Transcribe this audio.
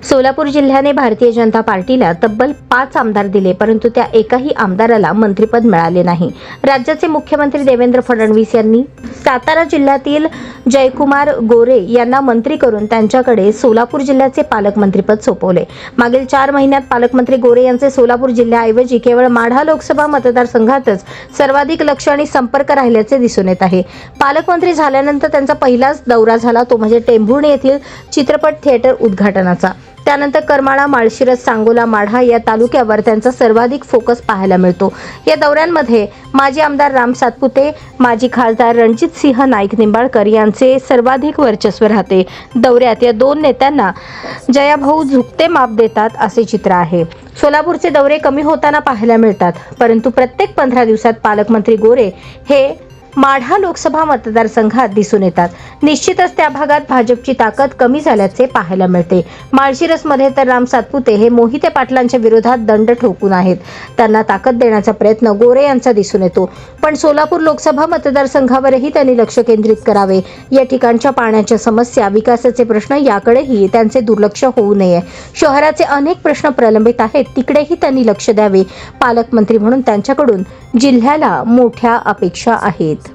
सोलापूर जिल्ह्याने भारतीय जनता पार्टीला तब्बल 5 आमदार दिले, परंतु त्या एकाही आमदाराला मंत्रिपद मिळाले नाही। राज्याचे मुख्यमंत्री देवेंद्र फडणवीस यांनी सातारा जिल्ह्यातील जयकुमार गोरे यांना मंत्री करून त्यांच्याकडे सोलापूर जिल्ह्याचे पालकमंत्रीपद सोपवले। मागील 4 महिन्यात पालकमंत्री गोरे यांचे सोलापूर जिल्ह्याऐवजी केवळ माढा लोकसभा मतदारसंघातच सर्वाधिक लक्ष आणि संपर्क राहिल्याचे दिसून येत आहे। पालकमंत्री झाल्यानंतर त्यांचा पहिलाच दौरा झाला तो म्हणजे टेंभुर्णी येथील चित्रपट थिएटर उद्घाटनाचा। त्यानंतर करमाळा, माळशिरस, सांगोला, माढा या तालुक्यावर त्यांचा सर्वाधिक फोकस पाहायला मिळतो। या दौऱ्यांमध्ये माजी आमदार राम सातपुते, माजी खासदार रणजितसिंह नाईक निंबाळकर यांचे सर्वाधिक वर्चस्व राहते। दौऱ्यात या दोन नेत्यांना जयाभाऊ झुकते माप देतात असे चित्र आहे। सोलापूरचे दौरे कमी होताना पाहायला मिळतात, परंतु प्रत्येक 15 दिवसात पालकमंत्री गोरे हे माढा लोकसभा मतदारसंघात दिसून येतात। निश्चितच त्या भागात भाजपची ताकद कमी झाल्याचे पाहायला मिळते। माळशिरसमध्ये तर राम सातपुते हे मोहिते पाटलांच्या विरोधात दंड ठोकून आहेत। त्यांना ताकद देण्याचा प्रयत्न गोरे यांचा दिसून येतो, पण सोलापूर लोकसभा मतदारसंघावरही त्यांनी लक्ष केंद्रित करावे। या ठिकाणच्या पाण्याच्या समस्या, विकासाचे प्रश्न याकडेही त्यांचे दुर्लक्ष होऊ नये। शहराचे अनेक प्रश्न प्रलंबित आहेत, तिकडेही त्यांनी लक्ष द्यावे। पालकमंत्री म्हणून त्यांच्याकडून जिल्ह्याला मोठ्या अपेक्षा आहेत।